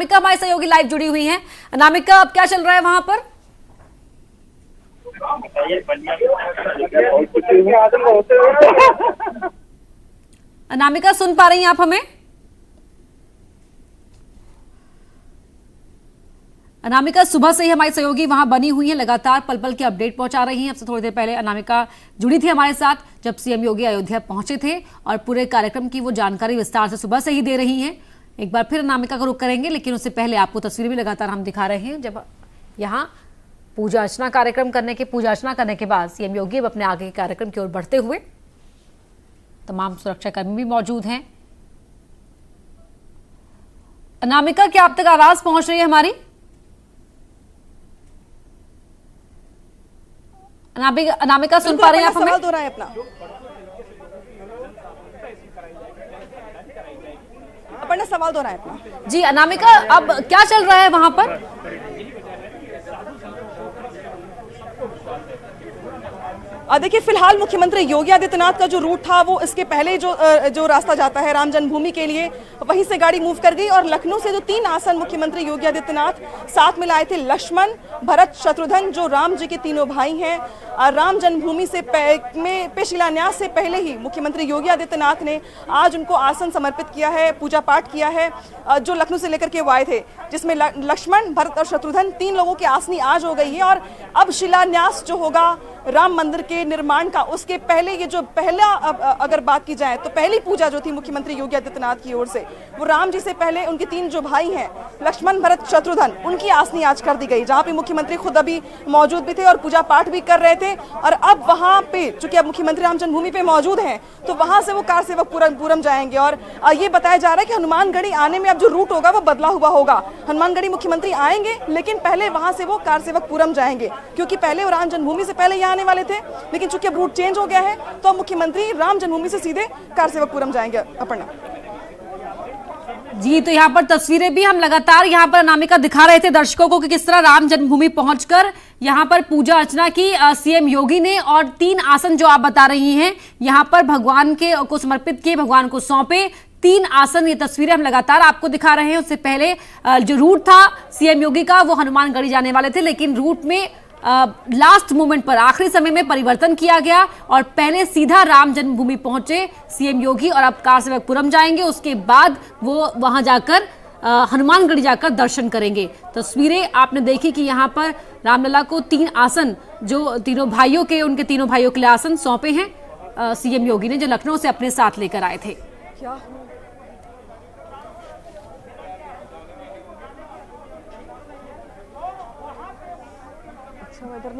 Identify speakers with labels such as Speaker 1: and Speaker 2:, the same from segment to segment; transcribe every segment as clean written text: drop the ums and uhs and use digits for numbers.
Speaker 1: अनामिका हमारे सहयोगी लाइव जुड़ी हुई हैं। अनामिका, अब क्या चल रहा है वहां पर? अनामिका, सुन पा रही हैं आप हमें? अनामिका, सुबह से ही हमारी सहयोगी वहां बनी हुई है, लगातार पल पल की अपडेट पहुंचा रही हैं। अब से थोड़ी देर पहले अनामिका जुड़ी थी हमारे साथ, जब सीएम योगी अयोध्या पहुंचे थे, और पूरे कार्यक्रम की वो जानकारी विस्तार से सुबह से ही दे रही हैं। एक बार फिर अनामिका का रुख करेंगे, लेकिन उससे पहले आपको तस्वीरें भी लगातार हम दिखा रहे हैं, जब यहाँ पूजा अर्चना करने के बाद सीएम योगी अब अपने आगे के कार्यक्रम की ओर बढ़ते हुए, तमाम सुरक्षाकर्मी भी मौजूद हैं। अनामिका, क्या अब तक आवाज पहुंच रही है हमारी? अनामिका, सुन पा रहे हैं आप हमें?
Speaker 2: सवाल दोहराएं अपना। अपना सवाल दोहराएं अपना।
Speaker 1: जी अनामिका, अब क्या चल रहा है वहां पर?
Speaker 2: देखिए, फिलहाल मुख्यमंत्री योगी आदित्यनाथ का जो रूट था वो इसके पहले जो रास्ता जाता है राम जन्मभूमि के लिए, वहीं से गाड़ी मूव कर गई और लखनऊ से जो 3 आसन मुख्यमंत्री योगी आदित्यनाथ साथ में लाए थे, लक्ष्मण, भरत, शत्रुघ्न, जो राम जी के तीनों भाई हैं, राम जन्मभूमि पे शिलान्यास से पहले ही मुख्यमंत्री योगी आदित्यनाथ ने आज उनको आसन समर्पित किया है, पूजा पाठ किया है, जो लखनऊ से लेकर के वो आए थे, जिसमें लक्ष्मण, भरत और शत्रुघ्न 3 लोगों की आसनी आज हो गई है। और अब शिलान्यास जो होगा राम मंदिर के निर्माण का, उसके पहले ये जो पहला अगर बात की जाए तो पहली पूजा जो थी मुख्यमंत्री योगी आदित्यनाथ की ओर से, वो राम जी से पहले उनके 3 जो भाई हैं, लक्ष्मण, भरत, शत्रुघ्न, उनकी आसनी आज कर दी गई, जहां पे मुख्यमंत्री खुद अभी मौजूद भी थे और पूजा पाठ भी कर रहे थे। और अब वहां पे चूंकि अब मुख्यमंत्री राम जन्मभूमि पे मौजूद हैं, तो वहां से वो कार सेवक पूरम जाएंगे। और ये बताया जा रहा है कि हनुमानगढ़ी आने में अब जो रूट होगा वो बदला हुआ होगा। हनुमानगढ़ी मुख्यमंत्री आएंगे, लेकिन पहले वहां से वो कार सेवक पूरम जाएंगे, क्योंकि पहले वो राम जन्मभूमि से पहले आने वाले थे, लेकिन चूंकि अब रूट चेंज हो गया है तो अब मुख्यमंत्री राम जन्मभूमि से सीधे कारसेवकपुरम जाएंगे। अपर्णा
Speaker 1: जी, तो यहाँ पर तस्वीरें भी हम लगातार यहाँ पर अनामिका दिखा रहे थे दर्शकों को कि किस तरह राम जन्मभूमि पहुंचकर यहाँ पर पूजा अर्चना की सीएम योगी ने, और 3 आसन जो आप बता रही हैं यहाँ पर भगवान को समर्पित किए, भगवान को सौंपे 3 आसन। ये तस्वीरें हम लगातार आपको दिखा रहे हैं। उससे पहले जो रूट था सीएम योगी का वो हनुमानगढ़ी जाने वाले थे, लेकिन रूट में लास्ट मोमेंट पर, आखिरी समय में परिवर्तन किया गया और पहले सीधा राम जन्मभूमि पहुंचे सीएम योगी, और अब कारसेवकपुरम जाएंगे। उसके बाद वो वहां जाकर हनुमानगढ़ी जाकर दर्शन करेंगे। तस्वीरें आपने देखी कि यहाँ पर रामलला को 3 आसन, जो तीनों भाइयों के, उनके तीनों भाइयों के लिए आसन सौंपे हैं सीएम योगी ने, जो लखनऊ से अपने साथ लेकर आए थे।
Speaker 2: क्या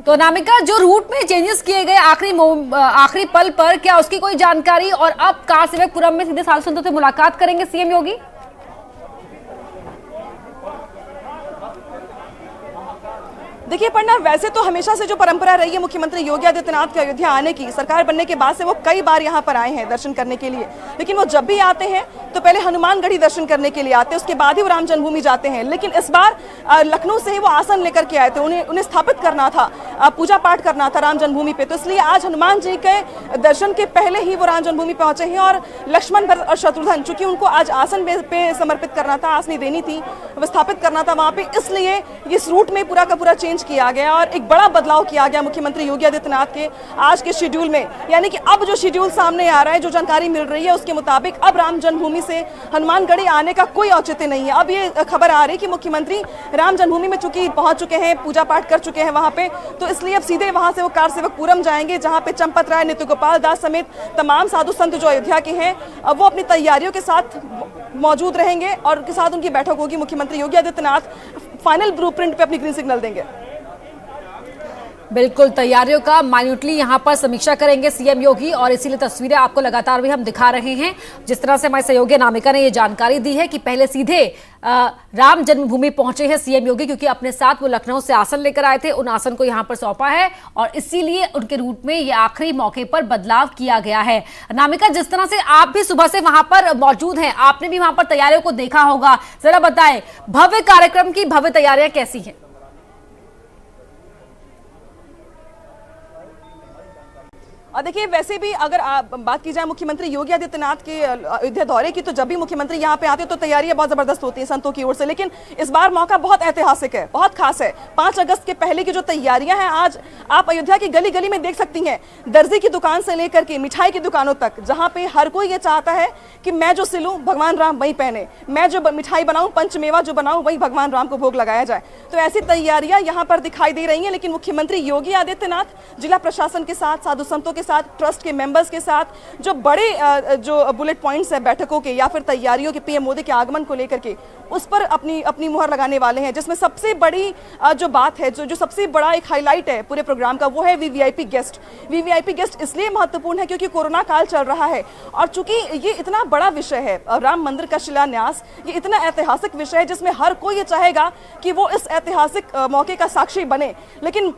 Speaker 1: तो अनामिका, जो रूट में चेंजेस किए गए आखिरी पल पर, क्या उसकी कोई जानकारी? और अब कारसेवकपुरम में सीधे साधु संतों से मुलाकात करेंगे सीएम योगी?
Speaker 2: देखिए पन्ना, वैसे तो हमेशा से जो परंपरा रही है मुख्यमंत्री योगी आदित्यनाथ के अयोध्या आने की, सरकार बनने के बाद से वो कई बार यहाँ पर आए हैं दर्शन करने के लिए, लेकिन वो जब भी आते हैं तो पहले हनुमानगढ़ी दर्शन करने के लिए आते हैं, उसके बाद ही वो राम जन्मभूमि जाते हैं। लेकिन इस बार लखनऊ से ही वो आसन लेकर के आए थे, उन्हें स्थापित करना था, पूजा पाठ करना था राम जन्मभूमि पे, तो इसलिए आज हनुमान जी के दर्शन के पहले ही वो राम जन्मभूमि पहुंचे हैं। और लक्ष्मण, भरत और शत्रुघ्न, चूंकि उनको आज आसन पे समर्पित करना था, आसनी देनी थी, स्थापित करना था वहां पे, इसलिए इस रूट में पूरा का पूरा चेंज किया गया और एक बड़ा बदलाव किया गया मुख्यमंत्री योगी आदित्यनाथ के आज के शेड्यूल में। यानी कि अब जो शेड्यूल सामने आ रहा है, जो जानकारी मिल रही है उसके मुताबिक अब राम जन्मभूमि से हनुमानगढ़ी आने का कोई औचित्य नहीं है। अब ये खबर आ रही है कि मुख्यमंत्री राम जन्मभूमि में चूंकि पहुंच चुके हैं, पूजा पाठ कर चुके हैं वहां पे, तो इसलिए अब सीधे वहां से वो कारसेवकपुरम जाएंगे, जहां पे चंपत राय, नित्य गोपाल दास समेत तमाम साधु संत जो अयोध्या के हैं वो अपनी तैयारियों के साथ मौजूद रहेंगे और उनके साथ उनकी बैठक होगी। मुख्यमंत्री योगी आदित्यनाथ फाइनल ब्लूप्रिंट पे अपनी ग्रीन सिग्नल देंगे।
Speaker 1: बिल्कुल, तैयारियों का माइन्यूटली यहाँ पर समीक्षा करेंगे सीएम योगी, और इसीलिए तस्वीरें आपको लगातार भी हम दिखा रहे हैं। जिस तरह से हमारे सहयोगी अनामिका ने ये जानकारी दी है कि पहले सीधे राम जन्मभूमि पहुंचे हैं सीएम योगी, क्योंकि अपने साथ वो लखनऊ से आसन लेकर आए थे, उन आसन को यहाँ पर सौंपा है और इसीलिए उनके रूट में ये आखिरी मौके पर बदलाव किया गया है। अनामिका, जिस तरह से आप भी सुबह से वहां पर मौजूद हैं, आपने भी वहां पर तैयारियों को देखा होगा, जरा बताएं भव्य कार्यक्रम की भव्य तैयारियां कैसी हैं?
Speaker 2: और देखिए वैसे भी अगर बात की जाए मुख्यमंत्री योगी आदित्यनाथ के अयोध्या दौरे की, तो जब भी मुख्यमंत्री यहाँ पे आते हैं तो तैयारियां बहुत जबरदस्त होती हैं संतों की ओर से। लेकिन इस बार मौका बहुत ऐतिहासिक है, बहुत खास है। 5 अगस्त के पहले की जो तैयारियां हैं, आज आप अयोध्या की गली गली में देख सकती हैं, दर्जी की दुकान से लेकर के मिठाई की दुकानों तक, जहां पे हर कोई ये चाहता है कि मैं जो सिलूं भगवान राम वही पहने, मैं जो मिठाई बनाऊं, पंचमेवा जो बनाऊं, वही भगवान राम को भोग लगाया जाए। तो ऐसी तैयारियां यहाँ पर दिखाई दे रही हैं। लेकिन मुख्यमंत्री योगी आदित्यनाथ जिला प्रशासन के साथ, साधु संतों के साथ, ट्रस्ट के मेंबर्स के साथ जो बड़े जो बुलेट पॉइंट्स हैं बैठकों के या फिर तैयारियों के पीएम मोदी के आगमन को लेकर के, उस पर अपनी मुहर लगाने वाले हैं। जिसमें सबसे बड़ी जो बात है, जो सबसे बड़ा एक हाईलाइट है पूरे प्रोग्राम का, वो है वीवीआईपी गेस्ट। वीवीआईपी गेस्ट इसलिए महत्वपूर्ण है क्योंकि कोरोना काल चल रहा है और चूंकि ये इतना बड़ा विषय है, राम मंदिर का शिलान्यास, ये इतना ऐतिहासिक विषय है जिसमें हर कोई ये चाहेगा कि वो इस ऐतिहासिक मौके का साक्षी बने। लेकिन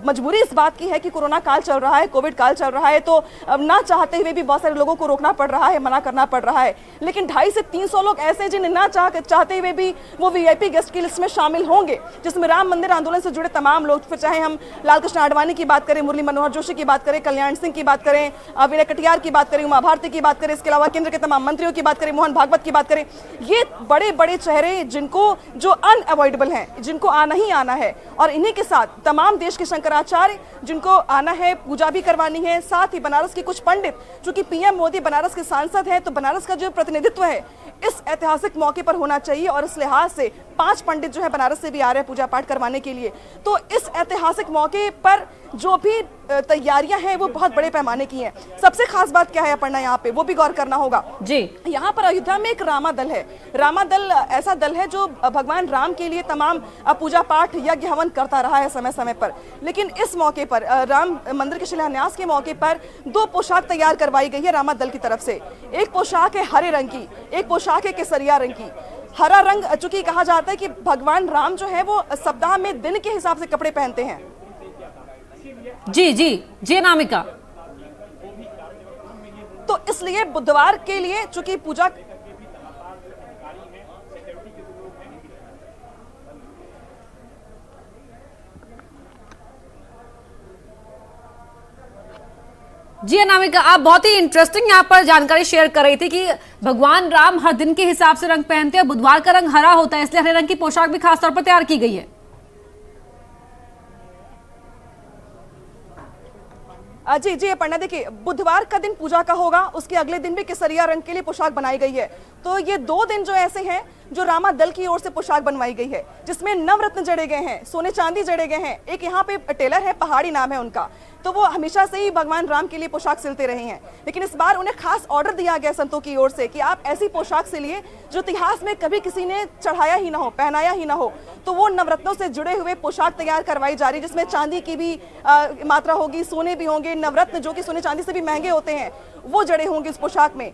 Speaker 2: मजबूरी इस बात की है कि कोरोना काल चल रहा है, कोविड काल चल रहा है, तो ना चाहते हुए भी बहुत सारे लोगों को रोकना पड़ रहा है, मना करना पड़ रहा है। लेकिन 250 से 300 लोग ऐसे जिन्हें ना चाहते हुए भी वो वीआईपी गेस्ट की लिस्ट में शामिल होंगे, जिसमें राम मंदिर आंदोलन से जुड़े तमाम लोग, फिर चाहे हम लाल कृष्ण आडवाणी की बात करें, मुरली मनोहर जोशी की बात करें, कल्याण सिंह की बात करें, विनय कटियार की बात करें, उमा भारती की बात करें, इसके अलावा केंद्र के तमाम मंत्रियों की बात करें, मोहन भागवत की बात करें, ये बड़े बड़े चेहरे जिनको जो अनअवॉइडेबल हैं, जिनको आना ही आना है, और इन्हीं के साथ तमाम देश के शंकराचार्य जिनको आना है, पूजा भी करवानी है, साथ ही बनारस के कुछ पंडित, चूंकि पीएम मोदी बनारस के सांसद हैं, तो बनारस का जो प्रतिनिधित्व है इस ऐतिहासिक मौके पर होना चाहिए। और इस लिहाज से 5 पंडित जो है बनारस से भी आ रहे हैं पूजा पाठ करवाने के लिए। तो इस ऐतिहासिक मौके पर जो भी तैयारियां हैं वो बहुत बड़े पैमाने की हैं। सबसे खास बात क्या है अपर्णा, यहाँ पे वो भी गौर करना होगा जी। यहाँ पर अयोध्या में एक रामा दल है। रामा दल ऐसा दल है जो भगवान राम के लिए तमाम पूजा पाठ, यज्ञ, हवन करता रहा है समय समय पर। लेकिन इस मौके पर राम मंदिर के शिलान्यास के मौके पर 2 पोशाक तैयार करवाई गई है रामा दल की तरफ से। एक पोशाक है हरे रंग की, एक पोशाक है केसरिया रंग की। हरा रंग चूंकि कहा जाता है कि भगवान राम जो है वो सप्ताह में दिन के हिसाब से कपड़े पहनते हैं।
Speaker 1: जी अनामिका।
Speaker 2: तो इसलिए बुधवार के लिए चूंकि पूजा
Speaker 1: जी अनामिका, आप बहुत ही इंटरेस्टिंग यहाँ पर जानकारी शेयर कर रही थी कि भगवान राम हर दिन के हिसाब से रंग पहनते हैं, बुधवार का रंग हरा होता है, इसलिए हरे रंग की पोशाक भी खासतौर पर तैयार की गई है।
Speaker 2: जी अपर्णा, देखिए बुधवार का दिन पूजा का होगा, उसके अगले दिन भी केसरिया रंग के लिए पोशाक बनाई गई है। तो ये 2 दिन जो ऐसे हैं जो रामा दल की ओर से पोशाक बनवाई गई है, जिसमें नवरत्न जड़े गए हैं, सोने चांदी जड़े गए हैं। एक यहाँ पे टेलर है, पहाड़ी नाम है उनका, तो वो हमेशा से ही भगवान राम के लिए पोशाक सिलते रहे हैं। लेकिन इस बार उन्हें खास ऑर्डर दिया गया संतों की ओर से कि आप ऐसी पोशाक सिलिए जो इतिहास में कभी किसी ने चढ़ाया ही ना हो, पहनाया ही ना हो। तो वो नवरत्नों से जुड़े हुए पोशाक तैयार करवाई जा रही है, जिसमें चांदी की भी मात्रा होगी, सोने भी होंगे, नवरत्न जो कि सोने चांदी से भी महंगे होते हैं वो जड़े होंगे इस पोशाक में।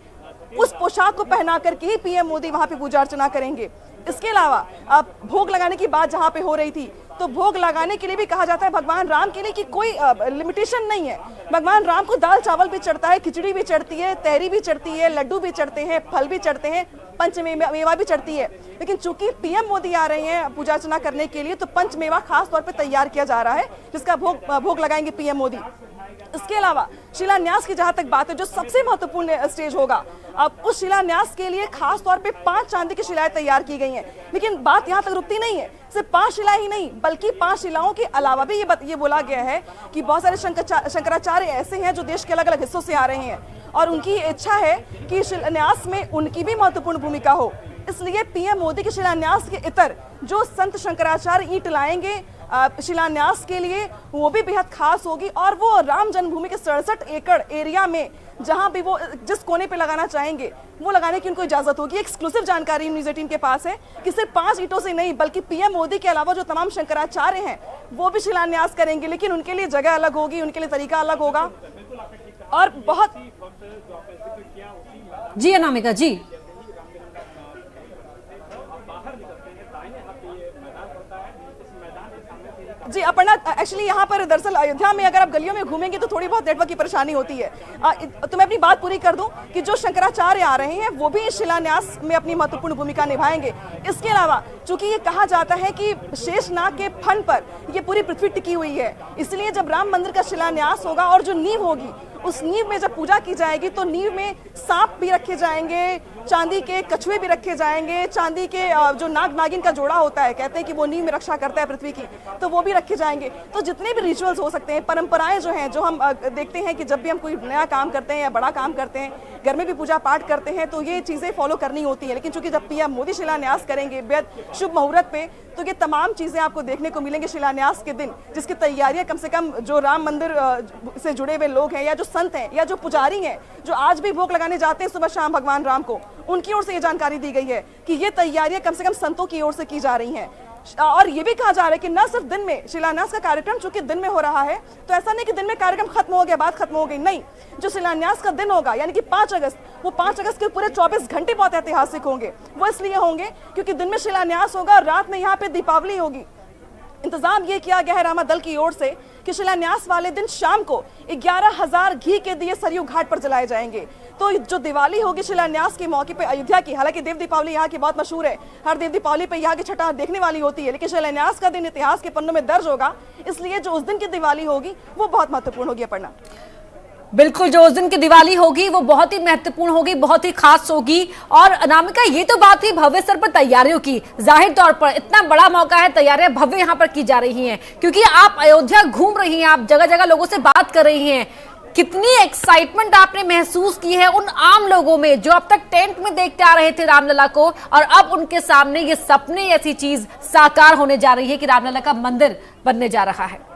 Speaker 2: उस पोशाक को पहना करके ही पीएम मोदी वहां पे पूजा अर्चना करेंगे। इसके अलावा भोग लगाने की बात जहां पे हो रही थी, तो भोग लगाने के लिए भी कहा जाता है भगवान राम के लिए कि कोई लिमिटेशन नहीं है। भगवान राम को दाल चावल भी चढ़ता है, खिचड़ी भी चढ़ती है, तहरी भी चढ़ती है, लड्डू भी चढ़ते हैं, फल भी चढ़ते हैं, पंचमेवा भी चढ़ती है। लेकिन चूंकि पीएम मोदी आ रहे हैं पूजा अर्चना करने के लिए, तो पंचमेवा खास तौर पर तैयार किया जा रहा है, जिसका भोग लगाएंगे पीएम मोदी। इसके अलावा शिलान्यास की जहां तक बात है, जो सबसे महत्वपूर्ण स्टेज होगा, अब उस शिलान्यास के लिए खास तौर पे 5 चांदी की शिलाएं तैयार की गई हैं। लेकिन बात यहां तक रुकती नहीं है, सिर्फ 5 शिलाएं ही नहीं बल्कि 5 शिलाओं के अलावा भी ये बोला गया है कि बहुत सारे शंकराचार्य ऐसे हैं जो देश के अलग अलग हिस्सों से आ रहे हैं और उनकी इच्छा है कि शिलान्यास में उनकी भी महत्वपूर्ण भूमिका हो। इसलिए पीएम मोदी के शिलान्यास के इतर जो संत शंकराचार्य ईंट लाएंगे शिलान्यास के लिए, वो भी बेहद खास होगी। और वो राम जन्मभूमि के 67 एकड़ एरिया में जहां भी वो जिस कोने पे लगाना चाहेंगे वो लगाने की उनको इजाजत होगी। एक्सक्लूसिव जानकारी न्यूज़ 18 के पास है कि सिर्फ 5 ईंटों से नहीं बल्कि पीएम मोदी के अलावा जो तमाम शंकराचार्य हैं वो भी शिलान्यास करेंगे, लेकिन उनके लिए जगह अलग होगी, उनके लिए तरीका अलग होगा। और बहुत
Speaker 1: जी अनामिका जी
Speaker 2: जी अपर्णा, एक्चुअली यहाँ पर दरअसल अयोध्या में अगर आप गलियों में घूमेंगे तो थोड़ी बहुत नेटवर्क की परेशानी होती है। तो मैं अपनी बात पूरी कर दूं कि जो शंकराचार्य आ रहे हैं वो भी शिलान्यास में अपनी महत्वपूर्ण भूमिका निभाएंगे। इसके अलावा चूंकि ये कहा जाता है कि शेषनाग के फन पर ये पूरी पृथ्वी टिकी हुई है, इसलिए जब राम मंदिर का शिलान्यास होगा और जो नींव होगी उस नींव में जब पूजा की जाएगी तो नींव में सांप भी रखे जाएंगे, चांदी के कछुए भी रखे जाएंगे, चांदी के जो नाग नागिन का जोड़ा होता है, कहते हैं कि वो नींव में रक्षा करता है पृथ्वी की, तो वो भी रखे जाएंगे। तो जितने भी रिचुअल्स हो सकते हैं, परंपराएं जो हैं, जो हम देखते हैं कि जब भी हम कोई नया काम करते हैं या बड़ा काम करते हैं, घर में भी पूजा पाठ करते हैं, तो ये चीजें फॉलो करनी होती है। लेकिन चूंकि जब पीएम मोदी शिलान्यास करेंगे बेहद शुभ मुहूर्त पे, तो ये तमाम चीजें आपको देखने को मिलेंगे शिलान्यास के दिन, जिसकी तैयारियां कम से कम जो राम मंदिर से जुड़े हुए लोग हैं या जो संत हैं या जो पुजारी हैं, जो आज भी भोग लगाने जाते हैं सुबह शाम भगवान राम को, उनकी ओर से ये जानकारी दी गई है कि ये तैयारियां कम से कम संतों की ओर से की जा रही हैं। और ये भी कहा जा रहा है कि न सिर्फ दिन में शिलान्यास का कार्यक्रम चूंकि दिन में हो रहा है, तो ऐसा नहीं कि दिन में कार्यक्रम खत्म हो गया, बात खत्म हो गई, नहीं। जो शिलान्यास का दिन होगा यानी कि 5 अगस्त, वो 5 अगस्त के पूरे 24 घंटे बहुत ऐतिहासिक होंगे। वो इसलिए होंगे क्योंकि दिन में शिलान्यास होगा और रात में यहाँ पे दीपावली होगी। इंतजाम ये किया गया है रामा दल की ओर से कि शिलान्यास वाले दिन शाम को 11,000 घी के दिए सरयू घाट पर जलाए जाएंगे। तो जो दिवाली होगी शिलान्यास के मौके पे अयोध्या की, हालांकि देव दीपावली यहाँ की बहुत मशहूर है, हर देव दीपावली पे यहाँ की छठा देखने वाली होती है, लेकिन शिलान्यास का दिन इतिहास के पन्नों में दर्ज होगा, इसलिए जो उस दिन की दिवाली होगी वो बहुत महत्वपूर्ण होगी। अपर्णा,
Speaker 1: बिल्कुल, जो उस दिन की दिवाली होगी वो बहुत ही महत्वपूर्ण होगी, बहुत ही खास होगी। और अनामिका, ये तो बात थी भव्य स्तर पर तैयारियों की। जाहिर तौर पर इतना बड़ा मौका है, तैयारियां भव्य यहाँ पर की जा रही हैं, क्योंकि आप अयोध्या घूम रही हैं, आप जगह जगह लोगों से बात कर रही हैं। कितनी एक्साइटमेंट आपने महसूस की है उन आम लोगों में जो अब तक टेंट में देखते आ रहे थे रामलला को, और अब उनके सामने ये सपने ऐसी चीज साकार होने जा रही है कि रामलला का मंदिर बनने जा रहा है।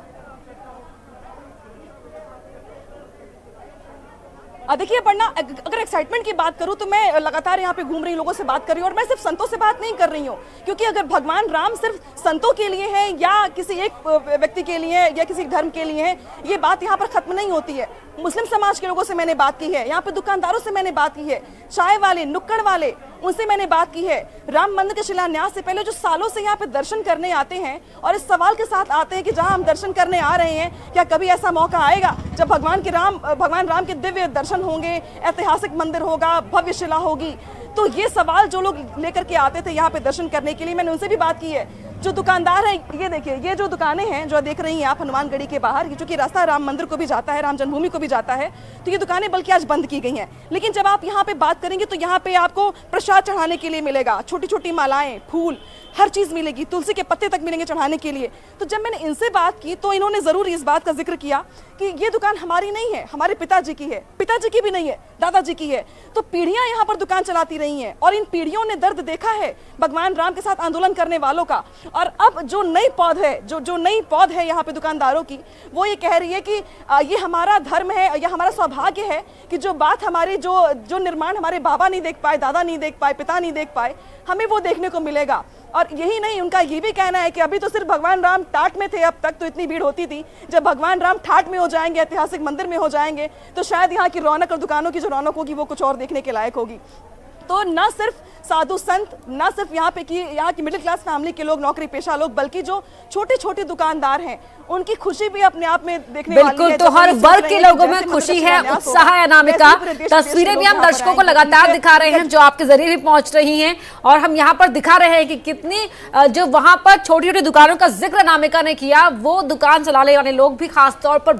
Speaker 2: देखिए अपर्णा, अगर एक्साइटमेंट की बात करूं तो मैं लगातार यहाँ पे घूम रही हूँ, लोगों से बात कर रही हूँ, और मैं सिर्फ संतों से बात नहीं कर रही हूँ, क्योंकि अगर भगवान राम सिर्फ संतों के लिए है या किसी एक व्यक्ति के लिए या किसी धर्म के लिए है, ये बात यहाँ पर खत्म नहीं होती है। मुस्लिम समाज के लोगों से मैंने बात की है, यहाँ पे दुकानदारों से मैंने बात की है, चाय वाले, नुक्कड़ वाले, उनसे मैंने बात की है। राम मंदिर के शिलान्यास से पहले जो सालों से यहाँ पे दर्शन करने आते हैं और इस सवाल के साथ आते हैं कि जहाँ हम दर्शन करने आ रहे हैं, क्या कभी ऐसा मौका आएगा जब भगवान राम के दिव्य दर्शन होंगे, ऐतिहासिक मंदिर होगा, भव्य शिला होगी। तो ये सवाल जो लोग लेकर के आते थे यहाँ पे दर्शन करने के लिए, मैंने उनसे भी बात की है। जो दुकानदार है, ये देखिए, ये जो दुकानें हैं जो देख रही हैं आप हनुमानगढ़ी के बाहर, क्योंकि रास्ता राम मंदिर को भी जाता है, राम जन्मभूमि को भी जाता है, तो ये दुकानें बल्कि आज बंद की गई हैं। लेकिन जब आप यहाँ पे बात करेंगे तो यहाँ पे आपको प्रसाद चढ़ाने के लिए मिलेगा, छोटी छोटी मालाएं, फूल, हर चीज मिलेगी, तुलसी के पत्ते तक मिलेंगे चढ़ाने के लिए। तो जब मैंने इनसे बात की तो इन्होंने जरूर इस बात का जिक्र किया कि ये दुकान हमारी नहीं है, हमारे पिताजी की है, पिताजी की भी नहीं है, दादाजी की है। तो पीढ़ियां यहाँ पर दुकान चलाती रही हैं और इन पीढ़ियों ने दर्द देखा है भगवान राम के साथ आंदोलन करने वालों का। और अब जो नई पौध है, जो नई पौध है यहाँ पे दुकानदारों की, वो ये कह रही है कि ये हमारा धर्म है, यह हमारा सौभाग्य है कि जो बात हमारे जो निर्माण हमारे बाबा नहीं देख पाए, दादा नहीं देख पाए, पिता नहीं देख पाए, हमें वो देखने को मिलेगा। और यही नहीं, उनका ये भी कहना है कि अभी तो सिर्फ भगवान राम टाट में थे, अब तक तो इतनी भीड़ होती थी, जब भगवान राम ठाट में हो जाएंगे, ऐतिहासिक मंदिर में हो जाएंगे, तो शायद यहाँ की रौनक और दुकानों की जो रौनक होगी वो कुछ और देखने के लायक होगी। तो न सिर्फ साधु संत, न सिर्फ यहाँ की मिडिल क्लास फैमिली के लोग, नौकरी पेशा लोग, बल्कि जो छोटे छोटे दुकानदार हैं, उनकी खुशी भी अपने आप में देखने वाली है।
Speaker 1: बिल्कुल, तो हर वर्ग के लोगों में खुशी है, उत्साह है। अनामिका, तस्वीरें भी हम दर्शकों को लगातार दिखा रहे हैं जो आपके जरिए भी पहुंच रही हैं, और हम यहाँ पर दिखा रहे हैं कि कितनी जो वहां पर छोटी छोटी दुकानों का जिक्र अनामिका ने किया, वो दुकान चलाने वाले लोग भी खासतौर पर